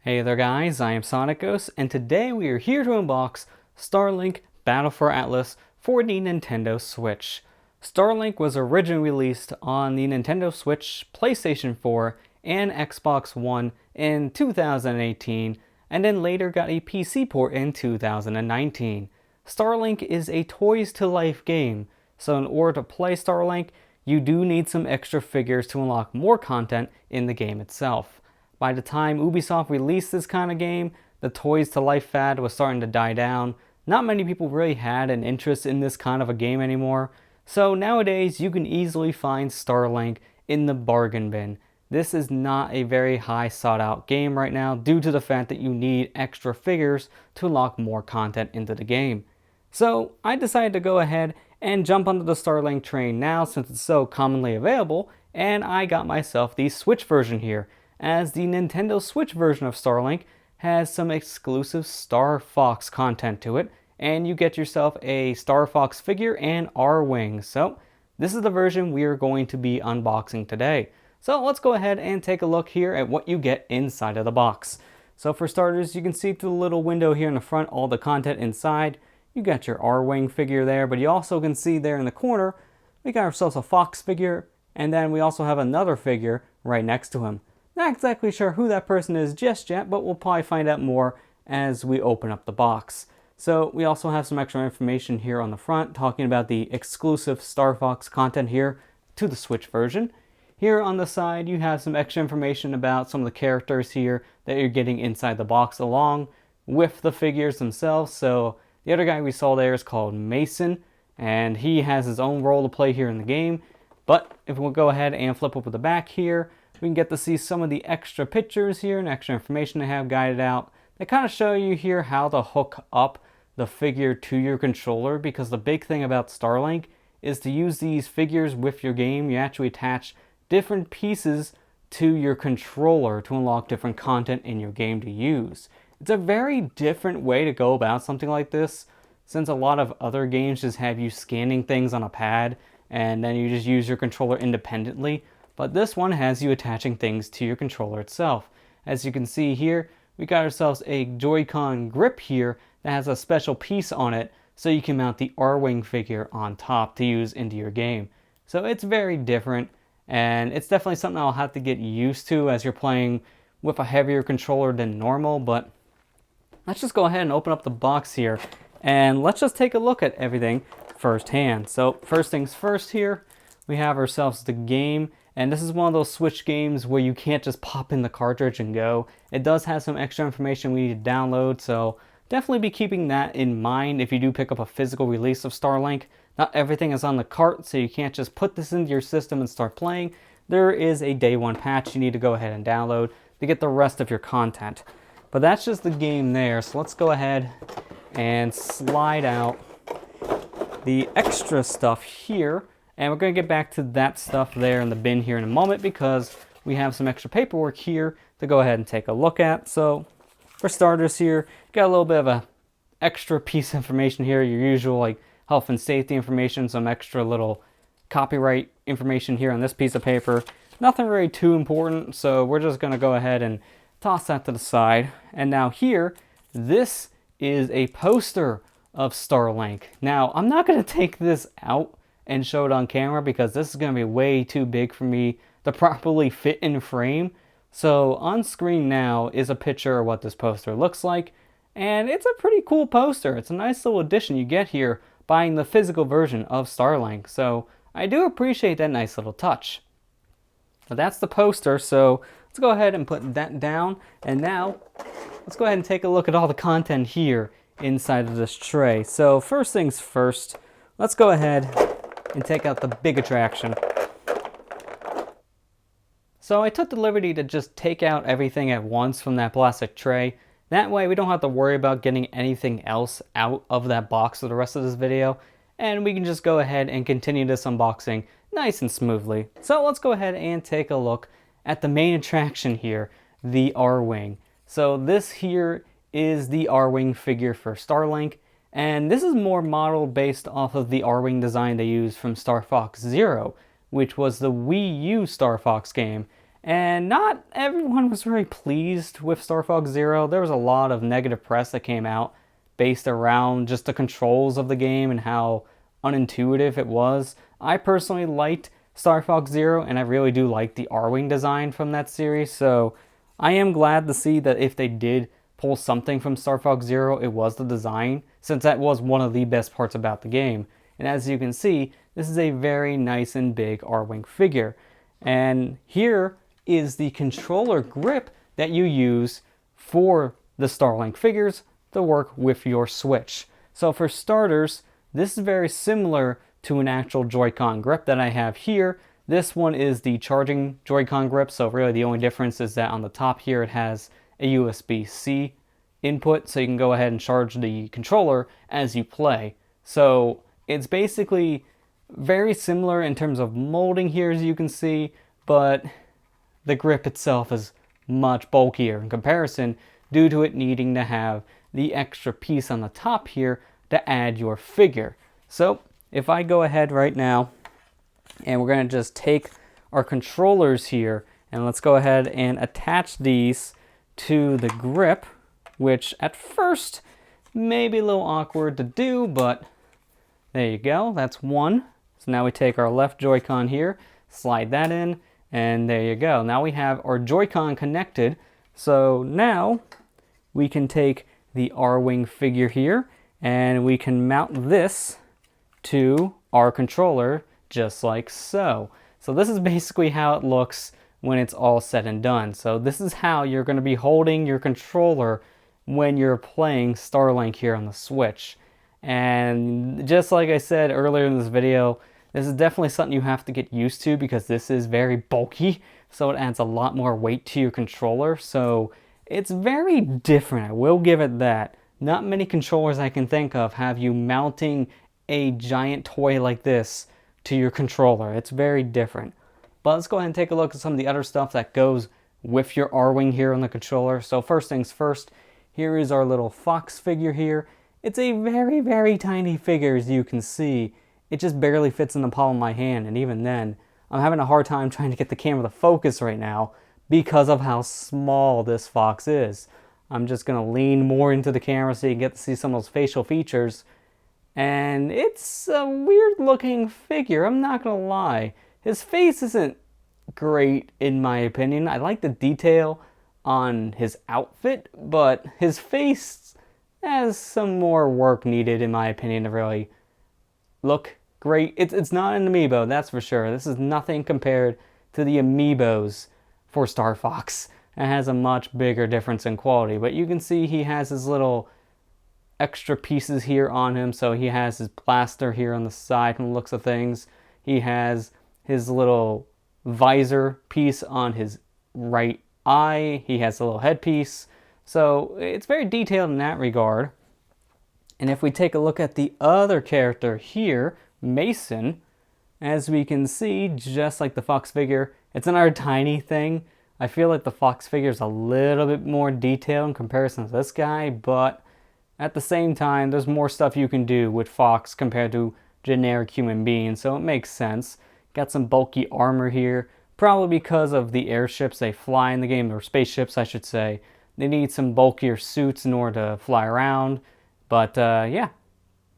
Hey there guys, I am SonicGhost, and today we are here to unbox Starlink Battle for Atlas for the Nintendo Switch. Starlink was originally released on the Nintendo Switch, PlayStation 4, and Xbox One in 2018, and then later got a PC port in 2019. Starlink is a Toys to Life game, so in order to play Starlink, you do need some extra figures to unlock more content in the game itself. By the time Ubisoft released this kind of game, the Toys to Life fad was starting to die down. Not many people really had an interest in this kind of a game anymore. So nowadays, you can easily find Starlink in the bargain bin. This is not a very high sought out game right now due to the fact that you need extra figures to unlock more content into the game. So I decided to go ahead and jump onto the Starlink train now since it's so commonly available, and I got myself the Switch version here, as the Nintendo Switch version of Starlink has some exclusive Star Fox content to it, and you get yourself a Star Fox figure and R-Wing. So this is the version we are going to be unboxing today. So let's go ahead and take a look here at what you get inside of the box. So for starters, you can see through the little window here in the front all the content inside. You got your R-Wing figure there, but you also can see there in the corner, we got ourselves a Fox figure, and then we also have another figure right next to him. Not exactly sure who that person is just yet, but we'll probably find out more as we open up the box. So we also have some extra information here on the front talking about the exclusive Star Fox content here to the Switch version. Here on the side you have some extra information about some of the characters here that you're getting inside the box along with the figures themselves. So the other guy we saw there is called Mason, and he has his own role to play here in the game. But if we'll go ahead and flip over the back here, we can get to see some of the extra pictures here and extra information they have guided out. They kind of show you here how to hook up the figure to your controller, because the big thing about Starlink is to use these figures with your game. You actually attach different pieces to your controller to unlock different content in your game to use. It's a very different way to go about something like this, since a lot of other games just have you scanning things on a pad and then you just use your controller independently. But this one has you attaching things to your controller itself. As you can see here, we got ourselves a Joy-Con grip here that has a special piece on it so you can mount the R-Wing figure on top to use into your game. So it's very different, and it's definitely something I'll have to get used to as you're playing with a heavier controller than normal. But let's just go ahead and open up the box here, and let's just take a look at everything firsthand. So first things first here, we have ourselves the game. And this is one of those Switch games where you can't just pop in the cartridge and go. It does have some extra information we need to download, so definitely be keeping that in mind if you do pick up a physical release of Starlink. Not everything is on the cart, so you can't just put this into your system and start playing. There is a day one patch you need to go ahead and download to get the rest of your content. But that's just the game there, so let's go ahead and slide out the extra stuff here. And we're going to get back to that stuff there in the bin here in a moment, because we have some extra paperwork here to go ahead and take a look at. So for starters here, got a little bit of a extra piece of information here, your usual like health and safety information, some extra little copyright information here on this piece of paper. Nothing really too important, so we're just going to go ahead and toss that to the side. And now here, this is a poster of Starlink. Now, I'm not going to take this out and show it on camera because this is going to be way too big for me to properly fit in frame. So on screen now is a picture of what this poster looks like, and it's a pretty cool poster. It's a nice little addition you get here buying the physical version of Starlink, so I do appreciate that nice little touch. But that's the poster, so let's go ahead and put that down, and now let's go ahead and take a look at all the content here inside of this tray. So first things first, let's go ahead and take out the big attraction. So I took the liberty to just take out everything at once from that plastic tray. That way we don't have to worry about getting anything else out of that box for the rest of this video, and we can just go ahead and continue this unboxing nice and smoothly. So let's go ahead and take a look at the main attraction here, the R-Wing. So this here is the R-Wing figure for Starlink. And this is more modeled based off of the R-Wing design they used from Star Fox Zero, which was the Wii U Star Fox game. And not everyone was very pleased with Star Fox Zero. There was a lot of negative press that came out based around just the controls of the game and how unintuitive it was. I personally liked Star Fox Zero, and I really do like the R-Wing design from that series, so I am glad to see that if they did pull something from Star Fox Zero, it was the design, since that was one of the best parts about the game. And as you can see, this is a very nice and big R-Wing figure. And here is the controller grip that you use for the Starlink figures to work with your Switch. So for starters, this is very similar to an actual Joy-Con grip that I have here. This one is the charging Joy-Con grip, so really the only difference is that on the top here it has a USB-C input, so you can go ahead and charge the controller as you play. So it's basically very similar in terms of molding here, as you can see, but the grip itself is much bulkier in comparison due to it needing to have the extra piece on the top here to add your figure. So if I go ahead right now and we're going to just take our controllers here and let's go ahead and attach these to the grip, which at first may be a little awkward to do, but there you go, that's one. So now we take our left Joy-Con here, slide that in, and there you go. Now we have our Joy-Con connected. So now we can take the R-Wing figure here and we can mount this to our controller just like so. So this is basically how it looks when it's all said and done. So this is how you're going to be holding your controller when you're playing Starlink here on the Switch. And just like I said earlier in this video, this is definitely something you have to get used to because this is very bulky, so it adds a lot more weight to your controller. So it's very different, I will give it that. Not many controllers I can think of have you mounting a giant toy like this to your controller. It's very different. But let's go ahead and take a look at some of the other stuff that goes with your R-Wing here on the controller. So first things first, here is our little Fox figure here. It's a very, very tiny figure, as you can see. It just barely fits in the palm of my hand, and even then, I'm having a hard time trying to get the camera to focus right now because of how small this Fox is. I'm just going to lean more into the camera so you get to see some of those facial features. And it's a weird looking figure, I'm not going to lie. His face isn't great in my opinion. I like the detail on his outfit, but his face has some more work needed in my opinion to really look great. It's not an amiibo, that's for sure. This is nothing compared to the amiibos for Star Fox. It has a much bigger difference in quality, but you can see he has his little extra pieces here on him. So he has his blaster here on the side from the looks of things. He has his little visor piece on his right eye. He has a little headpiece. So it's very detailed in that regard. And if we take a look at the other character here, Mason, as we can see, just like the Fox figure, it's another tiny thing. I feel like the Fox figure is a little bit more detailed in comparison to this guy, but at the same time, there's more stuff you can do with Fox compared to generic human beings, so it makes sense. Got some bulky armor here, probably because of the airships they fly in the game, or spaceships I should say. They need some bulkier suits in order to fly around, but yeah,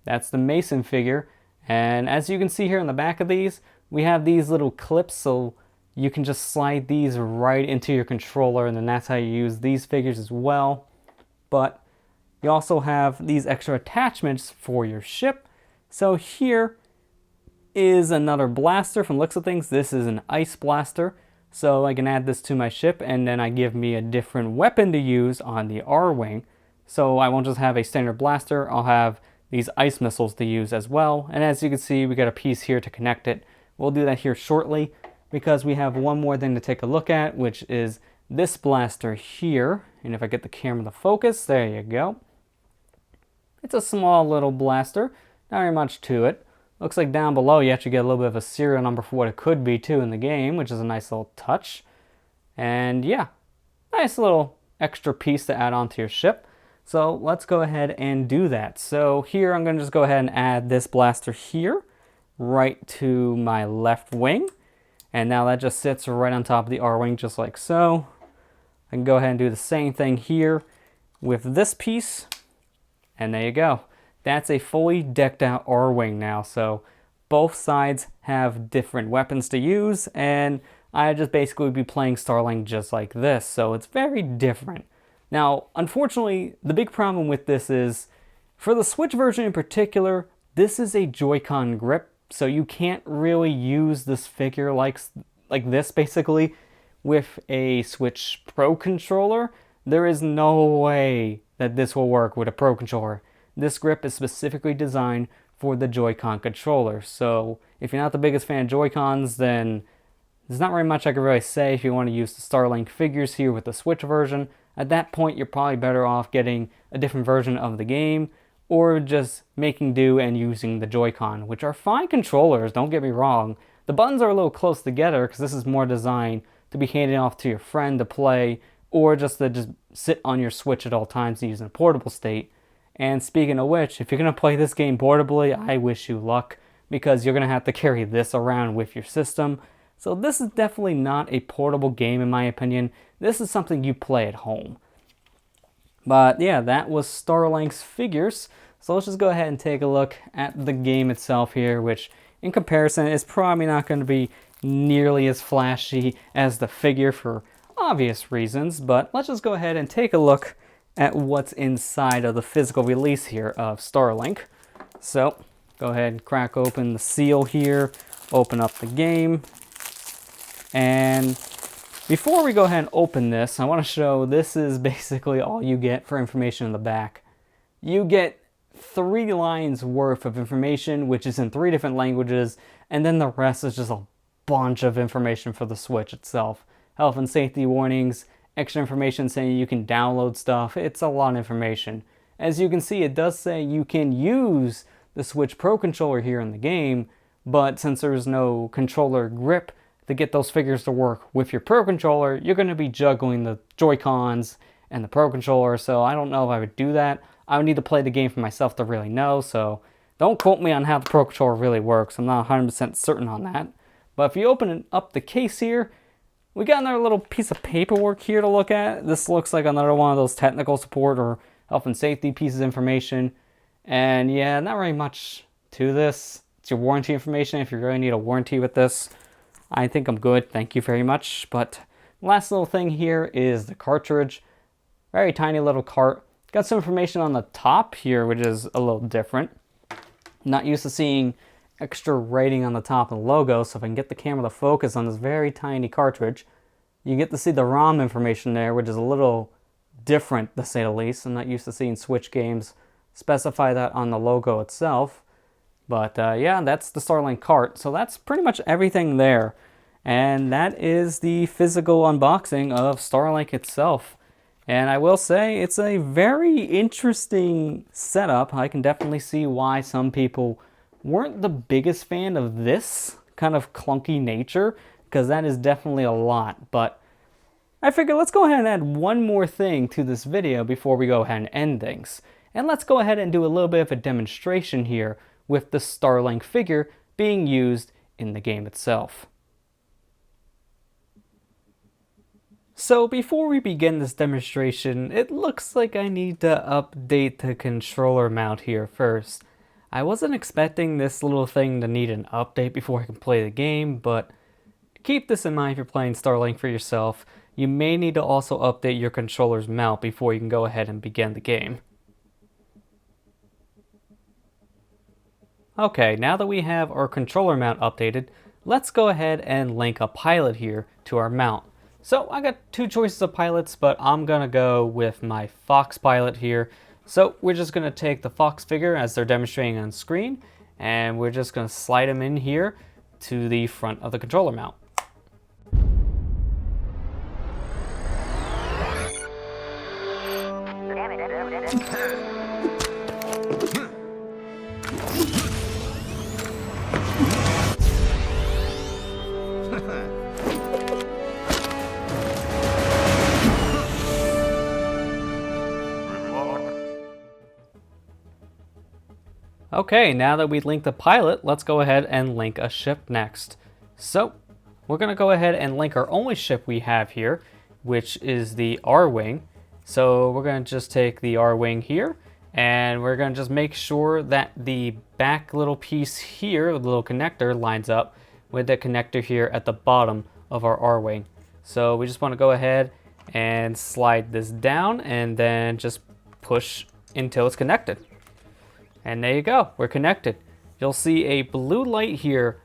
that's the Mason figure. And as you can see here on the back of these, we have these little clips, so you can just slide these right into your controller, and then that's how you use these figures as well. But you also have these extra attachments for your ship. So here is another blaster from looks of things. This is an ice blaster. So I can add this to my ship, and then I give me a different weapon to use on the R-Wing. So I won't just have a standard blaster, I'll have these ice missiles to use as well. And as you can see, we got a piece here to connect it. We'll do that here shortly because we have one more thing to take a look at, which is this blaster here. And if I get the camera to focus, there you go. It's a small little blaster, not very much to it. Looks like down below you actually get a little bit of a serial number for what it could be too in the game, which is a nice little touch. And yeah, nice little extra piece to add onto your ship. So let's go ahead and do that. So here I'm going to just go ahead and add this blaster here, right to my left wing. And now that just sits right on top of the R-wing just like so. I can go ahead and do the same thing here with this piece. And there you go. That's a fully decked out R-wing now. So both sides have different weapons to use, and I just basically be playing Starlink just like this. So it's very different. Now, unfortunately, the big problem with this is, for the Switch version in particular, this is a Joy-Con grip, so you can't really use this figure like this basically with a Switch Pro controller. There is no way that this will work with a Pro controller. This grip is specifically designed for the Joy-Con controller, so if you're not the biggest fan of Joy-Cons, then there's not very much I can really say if you want to use the Starlink figures here with the Switch version. At that point, you're probably better off getting a different version of the game, or just making do and using the Joy-Con, which are fine controllers, don't get me wrong. The buttons are a little close together because this is more designed to be handed off to your friend to play, or just to just sit on your Switch at all times and use in a portable state. And speaking of which, if you're going to play this game portably, I wish you luck, because you're going to have to carry this around with your system. So this is definitely not a portable game in my opinion. This is something you play at home. But yeah, that was Starlink's figures. So let's just go ahead and take a look at the game itself here, which in comparison is probably not going to be nearly as flashy as the figure for obvious reasons. But let's just go ahead and take a look at what's inside of the physical release here of Starlink. So go ahead and crack open the seal here, open up the game. And before we go ahead and open this, I want to show this is basically all you get for information in the back. You get 3 lines worth of information, which is in 3 different languages, and then the rest is just a bunch of information for the Switch itself. Health and safety warnings, extra information saying you can download stuff. It's a lot of information. As you can see, it does say you can use the Switch Pro controller here in the game, but since there's no controller grip to get those figures to work with your Pro controller, you're going to be juggling the Joy-Cons and the Pro controller, so I don't know if I would do that. I would need to play the game for myself to really know, so don't quote me on how the Pro controller really works. I'm not 100% certain on that. But if you open up the case here, we got another little piece of paperwork here to look at. This looks like another one of those technical support or health and safety pieces of information. And yeah, not really much to this. It's your warranty information if you really need a warranty with this. I think I'm good, thank you very much. But last little thing here is the cartridge. Very tiny little cart. Got some information on the top here, which is a little different. Not used to seeing extra writing on the top of the logo, so if I can get the camera to focus on this very tiny cartridge, you get to see the ROM information there, which is a little different to say the least. I'm not used to seeing Switch games specify that on the logo itself. But yeah, that's the Starlink cart. So that's pretty much everything there. And that is the physical unboxing of Starlink itself. And I will say it's a very interesting setup. I can definitely see why some people weren't the biggest fan of this kind of clunky nature, because that is definitely a lot. But I figured let's go ahead and add one more thing to this video before we go ahead and end things. And let's go ahead and do a little bit of a demonstration here with the Starlink figure being used in the game itself. So before we begin this demonstration, it looks like I need to update the controller mount here first. I wasn't expecting this little thing to need an update before I can play the game, but keep this in mind if you're playing Starlink for yourself. You may need to also update your controller's mount before you can go ahead and begin the game. Okay, now that we have our controller mount updated, let's go ahead and link a pilot here to our mount. So I got 2 choices of pilots, but I'm gonna go with my Fox pilot here. So we're just gonna take the Fox figure as they're demonstrating on screen, and we're just gonna slide them in here to the front of the controller mount. Okay, now that we linked the pilot, let's go ahead and link a ship next. So, we're going to go ahead and link our only ship we have here, which is the R-Wing. So we're going to just take the R-Wing here, and we're going to just make sure that the back little piece here, the little connector, lines up with the connector here at the bottom of our R-Wing. So we just want to go ahead and slide this down and then just push until it's connected. And there you go, we're connected. You'll see a blue light here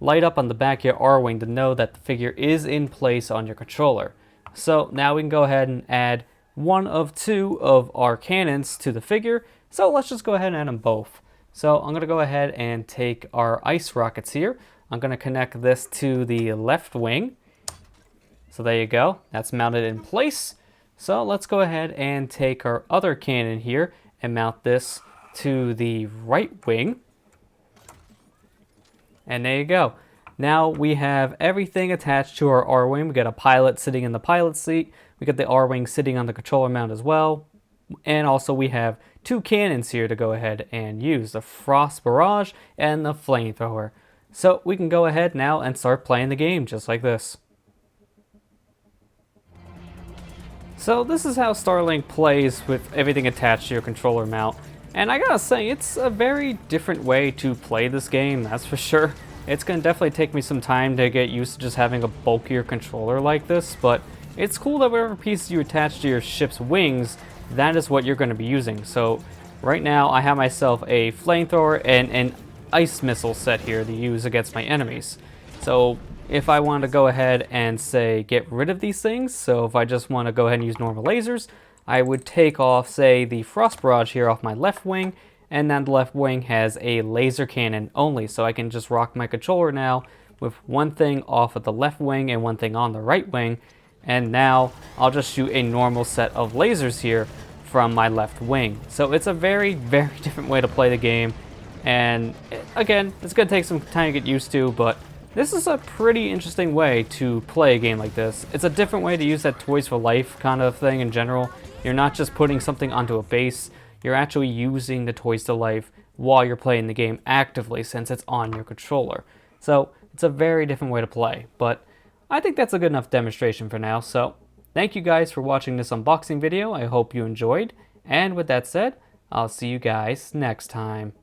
light up on the back of your R-Wing to know that the figure is in place on your controller. So now we can go ahead and add one of two of our cannons to the figure. So let's just go ahead and add them both. So I'm going to go ahead and take our ice rockets here. I'm going to connect this to the left wing. So there you go, that's mounted in place. So let's go ahead and take our other cannon here and mount this to the right wing. And there you go. Now we have everything attached to our R-Wing. We got a pilot sitting in the pilot seat. We got the R-Wing sitting on the controller mount as well. And also we have two cannons here to go ahead and use, the Frost Barrage and the Flamethrower. So we can go ahead now and start playing the game just like this. So this is how Starlink plays with everything attached to your controller mount. And I gotta say, it's a very different way to play this game, that's for sure. It's gonna definitely take me some time to get used to just having a bulkier controller like this, but it's cool that whatever piece you attach to your ship's wings, that is what you're gonna be using. So right now I have myself a flamethrower and an ice missile set here to use against my enemies. So if I want to go ahead and say get rid of these things, so if I just want to go ahead and use normal lasers, I would take off, say, the Frost Barrage here off my left wing, and then the left wing has a laser cannon only, so I can just rock my controller now with one thing off of the left wing and one thing on the right wing, and now I'll just shoot a normal set of lasers here from my left wing. So it's a very, very different way to play the game, and again, it's going to take some time to get used to, but this is a pretty interesting way to play a game like this. It's a different way to use that Toys for Life kind of thing in general. You're not just putting something onto a base, you're actually using the Toys to Life while you're playing the game actively since it's on your controller. So it's a very different way to play, but I think that's a good enough demonstration for now. So thank you guys for watching this unboxing video. I hope you enjoyed. And with that said, I'll see you guys next time.